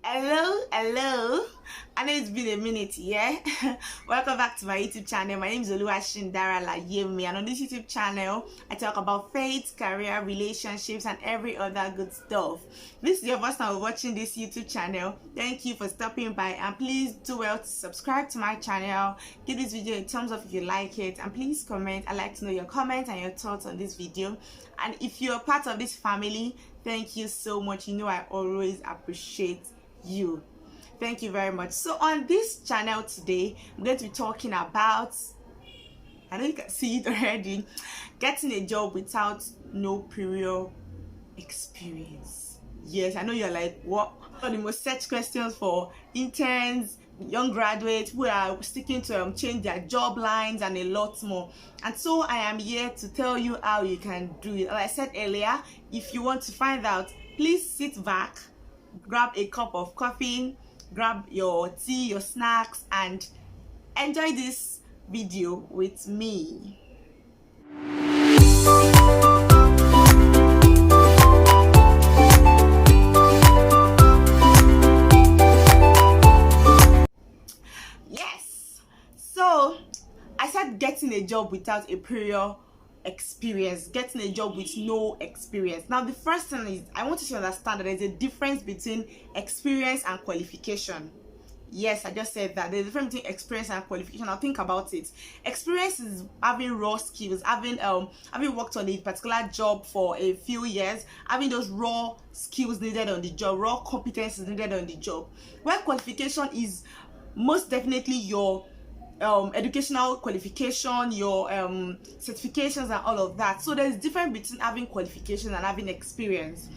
Hello. I know it's been a minute, yeah. Welcome back to my YouTube channel. My name is Oluwashindara Layemi, and on this YouTube channel, I talk about faith, career, relationships, and every other good stuff. If this is your first time watching this YouTube channel, thank you for stopping by, and please do well to subscribe to my channel. Give this video a thumbs up if you like it, and please comment. I'd like to know your comments and your thoughts on this video. And if you're part of this family, thank you so much. You know I always appreciate you. Thank you very much. So on this channel today, I'm going to be talking about, I know you can see it already, getting a job without no prior experience. Yes, I know you're like, what are the most searched questions for interns, young graduates who are sticking to change their job lines and a lot more. And so I am here to tell you how you can do it. Like I said earlier, if you want to find out, please sit back, grab a cup of coffee, grab your tea, your snacks, and enjoy this video with me. Yes, so I said getting a job without a prior experience, getting a job with no experience. Now the first thing is, I want you to understand that there's a difference between experience and qualification. Yes, I just said that there's a difference between experience and qualification. Now think about it. Experience is having raw skills, having worked on a particular job for a few years, having those raw skills needed on the job, raw competencies needed on the job. While qualification is most definitely your educational qualification, your certifications and all of that. So there's difference between having qualification and having experience.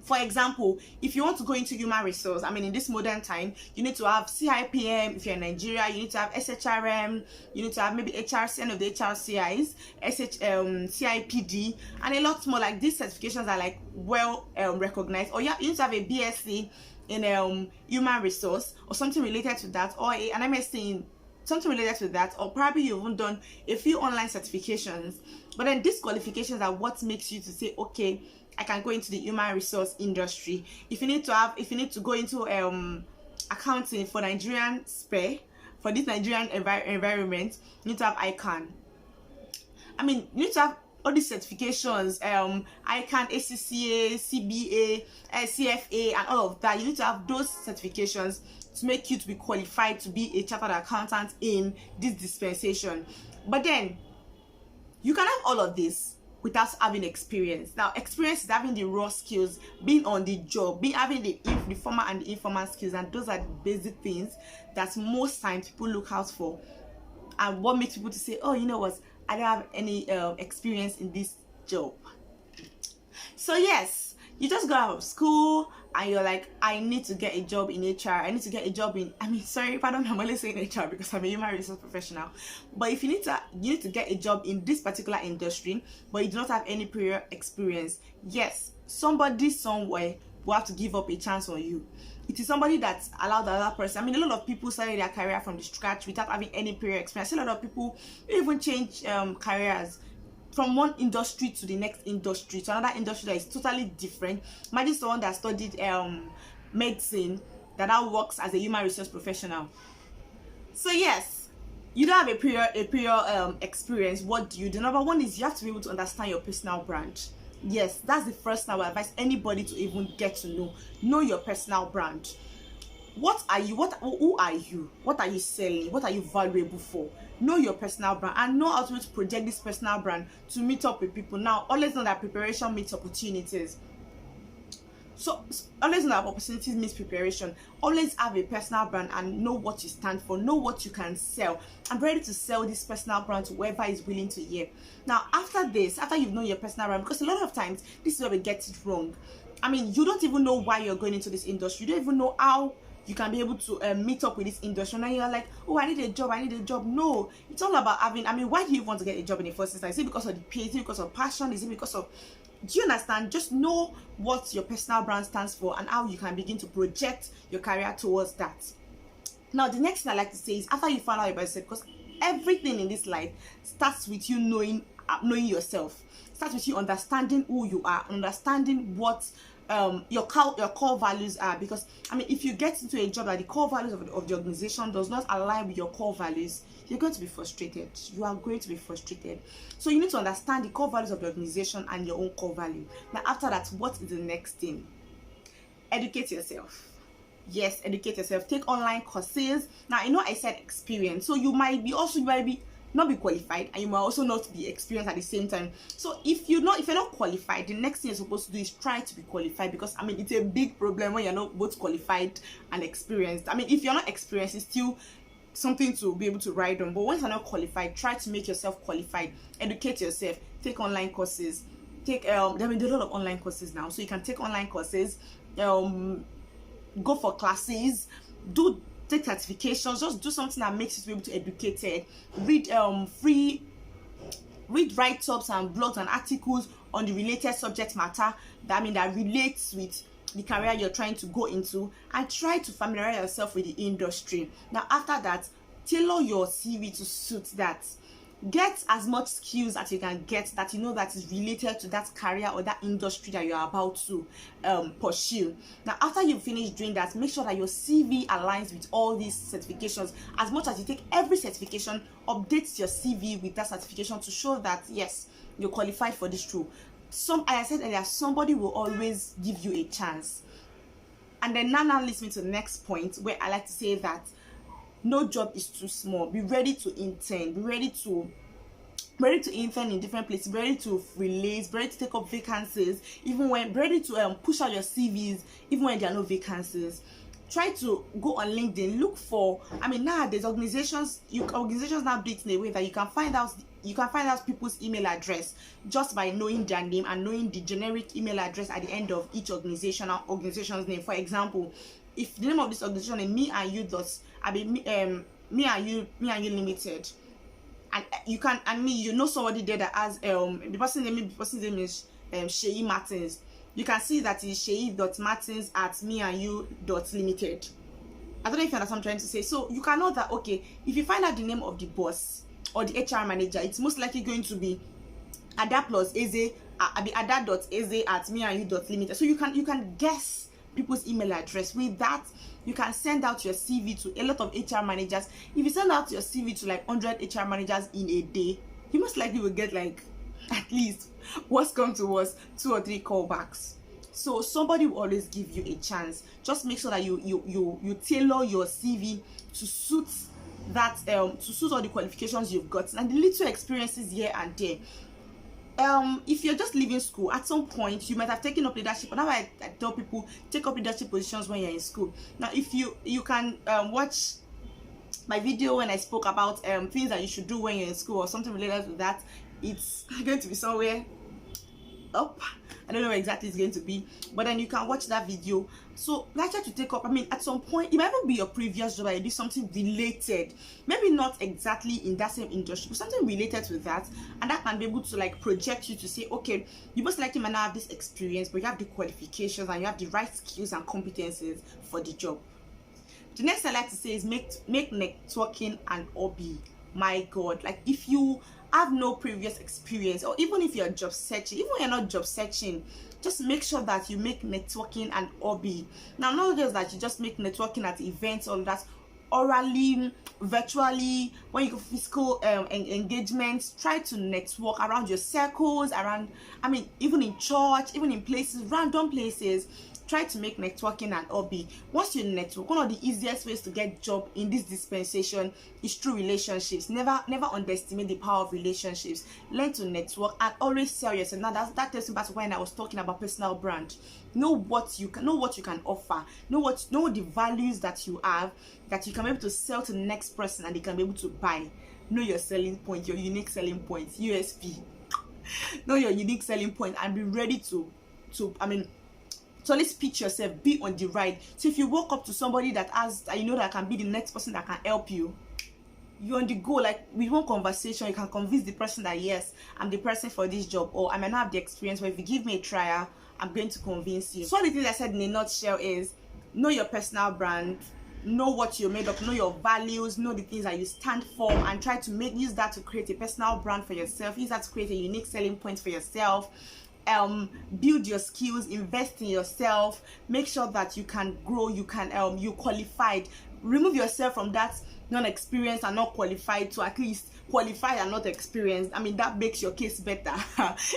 For example, if you want to go into human resource, in this modern time, you need to have CIPM. If you're in Nigeria, you need to have SHRM, you need to have maybe HRC, any of the HRCIs, CIPD, and a lot more. Like these certifications are like well recognized. Or you need to have a BSc in human resource or something related to that, or an MSc in something related to that, or probably you've even done a few online certifications. But then these qualifications are what makes you to say, okay, I can go into the human resource industry. If you need to go into accounting for Nigerian spare, for this Nigerian environment, you need to have ICANN. You need to have all these certifications, ICANN, ACCA, CBA, CFA, and all of that. You need to have those certifications to make you to be qualified to be a chartered accountant in this dispensation. But then you can have all of this without having experience. Now experience is having the raw skills, being on the job, having the formal and the informal skills, and those are the basic things that most times people look out for, and what makes people to say, oh, you know what, I don't have any experience in this job. So yes, you just got out of school and you're like, I need to get a job in HR. I need to get a job in, I'm only saying HR because I'm a human resource professional. But if you need to get a job in this particular industry, but you do not have any prior experience, yes, somebody somewhere will have to give up a chance on you. It is somebody that's allowed the other person. A lot of people started their career from the scratch without having any prior experience. A lot of people even change careers from one industry to the next industry, to another industry that is totally different. Imagine someone that studied medicine that now works as a human resource professional. So yes, you don't have a prior experience. What do you do? Number one is you have to be able to understand your personal brand. Yes, that's the first thing I would advise anybody to even get to know your personal brand. What are you? Who are you? What are you selling? What are you valuable for? Know your personal brand and know how to project this personal brand to meet up with people. Now, always know that preparation meets opportunities. So always know that opportunities meets preparation. Always have a personal brand and know what you stand for. Know what you can sell. I'm ready to sell this personal brand to whoever is willing to hear. Now, after you've known your personal brand, because a lot of times this is where we get it wrong. You don't even know why you're going into this industry. You don't even know how you can be able to meet up with this industry. Now you're like, oh, I need a job. No, it's all about having, why do you want to get a job in the first instance? Is it because of the pay? Is it because of passion? Is it because of, do you understand? Just know what your personal brand stands for and how you can begin to project your career towards that. Now the next thing I like to say is, after you find out about yourself, because everything in this life starts with you knowing yourself, starts with you understanding who you are, understanding what your core values are. Because I mean, if you get into a job that the core values of the organization does not align with your core values, you're going to be frustrated. You are going to be frustrated. So you need to understand the core values of the organization and your own core value. Now after that, what is the next thing? Educate yourself. Yes, educate yourself. Take online courses. Now I know I said experience, so you might not be qualified, and you might also not be experienced at the same time. So if you're not qualified, the next thing you're supposed to do is try to be qualified, because I mean, it's a big problem when you're not both qualified and experienced. I mean, if you're not experienced, it's still something to be able to ride on, but once you're not qualified, try to make yourself qualified. Educate yourself. Take online courses. Take there are a lot of online courses now, so you can take online courses, go for classes, take certifications. Just do something that makes you be able to educate. Read write-ups and blogs and articles on the related subject matter that relates with the career you're trying to go into, and try to familiarize yourself with the industry. Now after that, tailor your CV to suit that. Get as much skills as you can get that you know that is related to that career or that industry that you're about to pursue. Now after you finish doing that, make sure that your CV aligns with all these certifications. As much as you take every certification, update your CV with that certification to show that yes, you're qualified for this role. As I said earlier, somebody will always give you a chance. And then now leads me to the next point, where I like to say that no job is too small. Be ready to intern. Be ready to intern in different places. Be ready to release. Be ready to take up vacancies. Ready to push out your CVs even when there are no vacancies. Try to go on LinkedIn. Look for. Nowadays organizations now do it in a way that you can find out people's email address just by knowing their name and knowing the generic email address at the end of each organization's name. For example, if the name of this organization is me and you limited, and you know somebody there that has the person's name is Sheyi Martins, you can see that it's Sheyi.Martins@meandyou.limited. I don't know if you understand what I'm trying to say. So you can know that, okay, if you find out the name of the boss or the HR manager, it's most likely going to be Ada plus Eze, Ada.Eze@meandyou.limited. So you can guess people's email address. With that, you can send out your CV to a lot of HR managers. If you send out your CV to like 100 HR managers in a day, you most likely will get like at least, worst come to worst, 2 or 3 callbacks. So somebody will always give you a chance. Just make sure that you tailor your CV to suit that to suit all the qualifications you've got and the little experiences here and there. If you're just leaving school, at some point you might have taken up leadership. And now I tell people, take up leadership positions when you're in school. Now if you can watch my video when I spoke about things that you should do when you're in school or something related to that. It's going to be somewhere up. I don't know where exactly it's going to be, but then you can watch that video. So like, try to take up, at some point it might even be your previous job, you do something related, maybe not exactly in that same industry, but something related to that, and that can be able to like project you to say, okay, you most likely might not have this experience, but you have the qualifications and you have the right skills and competencies for the job. The next I like to say is make networking an hobby. My God, like if you have no previous experience, or even if you're job searching, even when you're not job searching, just make sure that you make networking an hobby. Now, not just that you just make networking at events, all that, orally, virtually, when you go physical engagements, try to network around your circles, around, even in church, even in places, random places. Try to make networking an hobby. Once you network, one of the easiest ways to get job in this dispensation is through relationships. Never underestimate the power of relationships. Learn to network and always sell yourself. Now that tells me back to when I was talking about personal brand. Know what you can offer. Know the values that you have, that you can be able to sell to the next person and they can be able to buy. Know your selling point, your unique selling point, USP. Know your unique selling point and be ready to always pitch yourself, be on the ride. So if you walk up to somebody that can be the next person that can help you, you're on the go. Like with one conversation, you can convince the person that yes, I'm the person for this job, or I might not have the experience, but if you give me a trial, I'm going to convince you. So the things I said in a nutshell is know your personal brand, know what you're made of, know your values, know the things that you stand for, and try to use that to create a personal brand for yourself. Use that to create a unique selling point for yourself. build your skills, invest in yourself, make sure that you can grow, you can you qualified. Remove yourself from that non-experienced and not qualified to at least qualified and not experienced. I mean, that makes your case better.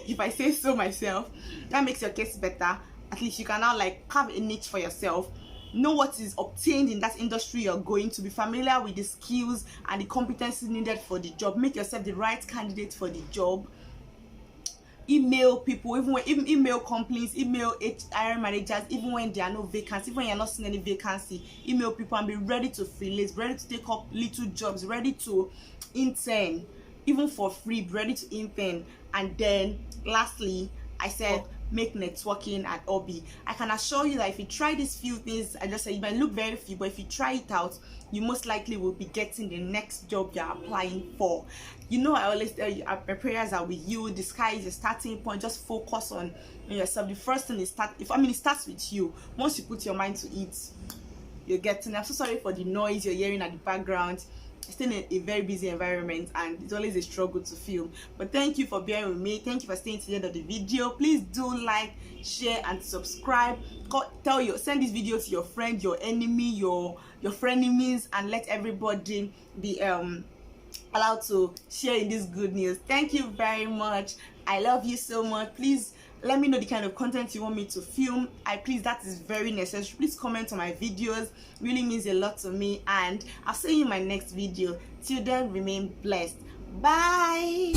If I say so myself, that makes your case better. At least you can now like have a niche for yourself, know what is obtained in that industry you're going to, be familiar with the skills and the competencies needed for the job, make yourself the right candidate for the job. Email people, even when email companies, email HR managers, even when there are no vacancies, even when you're not seeing any vacancy, email people and be ready to freelance, ready to take up little jobs, ready to intern, even for free, ready to intern. And then lastly, I said make networking an hobby. I can assure you that if you try these few things I just said, it might look very few, but if you try it out, you most likely will be getting the next job you're applying for. You know, I always tell you, my prayers are with you. The sky is a starting point. Just focus on yourself. The first thing is it starts with you. Once you put your mind to it, you're getting. I'm so sorry for the noise you're hearing at the background. It's still in a very busy environment and it's always a struggle to film, but thank you for bearing with me. Thank you for staying to the end of the video. Please do like, share and subscribe. Send this video to your friend, your enemy, your frenemies, and let everybody be allowed to share in this good news. Thank you very much. I love you so much. Please let me know the kind of content you want me to film. That is very necessary. Please comment on my videos. Really means a lot to me, and I'll see you in my next video. Till then, remain blessed. Bye.